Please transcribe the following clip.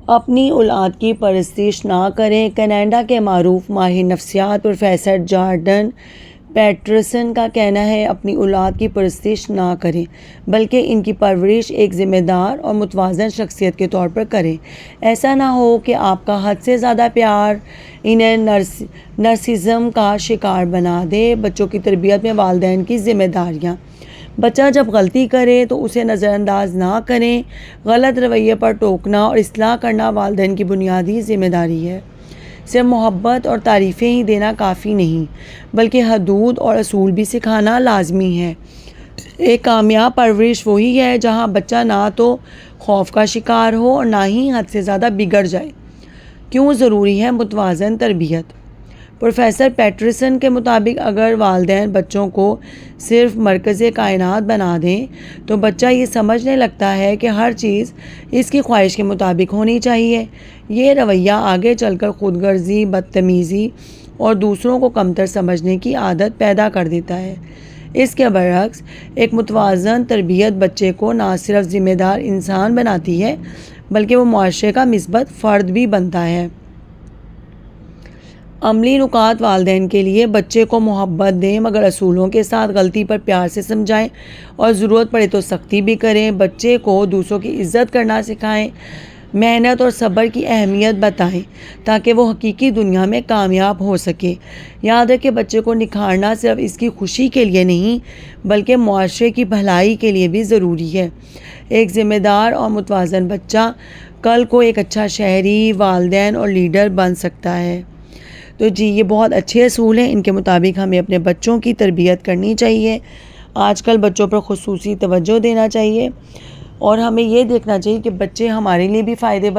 اپنی اولاد کی پرستش نہ کریں۔ کینیڈا کے معروف ماہر نفسیات پروفیسر جارڈن پیٹرسن کا کہنا ہے، اپنی اولاد کی پرستش نہ کریں بلکہ ان کی پرورش ایک ذمہ دار اور متوازن شخصیت کے طور پر کریں۔ ایسا نہ ہو کہ آپ کا حد سے زیادہ پیار انہیں نرسسزم کا شکار بنا دے۔ بچوں کی تربیت میں والدین کی ذمہ داریاں۔ بچہ جب غلطی کرے تو اسے نظر انداز نہ کریں۔ غلط رویے پر ٹوکنا اور اصلاح کرنا والدین کی بنیادی ذمہ داری ہے۔ صرف محبت اور تعریفیں ہی دینا کافی نہیں بلکہ حدود اور اصول بھی سکھانا لازمی ہے۔ ایک کامیاب پرورش وہی ہے جہاں بچہ نہ تو خوف کا شکار ہو اور نہ ہی حد سے زیادہ بگڑ جائے۔ کیوں ضروری ہے متوازن تربیت؟ پروفیسر پیٹرسن کے مطابق اگر والدین بچوں کو صرف مرکز کائنات بنا دیں تو بچہ یہ سمجھنے لگتا ہے کہ ہر چیز اس کی خواہش کے مطابق ہونی چاہیے۔ یہ رویہ آگے چل کر خود غرضی، بدتمیزی اور دوسروں کو کمتر سمجھنے کی عادت پیدا کر دیتا ہے۔ اس کے برعکس ایک متوازن تربیت بچے کو نہ صرف ذمہ دار انسان بناتی ہے بلکہ وہ معاشرے کا مثبت فرد بھی بنتا ہے۔ عملی نکات والدین کے لیے: بچے کو محبت دیں مگر اصولوں کے ساتھ، غلطی پر پیار سے سمجھائیں اور ضرورت پڑے تو سختی بھی کریں۔ بچے کو دوسروں کی عزت کرنا سکھائیں، محنت اور صبر کی اہمیت بتائیں تاکہ وہ حقیقی دنیا میں کامیاب ہو سکے۔ یاد رکھیں بچے کو نکھارنا صرف اس کی خوشی کے لیے نہیں بلکہ معاشرے کی بھلائی کے لیے بھی ضروری ہے۔ ایک ذمہ دار اور متوازن بچہ کل کو ایک اچھا شہری، والدین اور لیڈر بن سکتا ہے۔ تو یہ بہت اچھے اصول ہیں، ان کے مطابق ہمیں اپنے بچوں کی تربیت کرنی چاہیے۔ آج کل بچوں پر خصوصی توجہ دینا چاہیے اور ہمیں یہ دیکھنا چاہیے کہ بچے ہمارے لیے بھی فائدے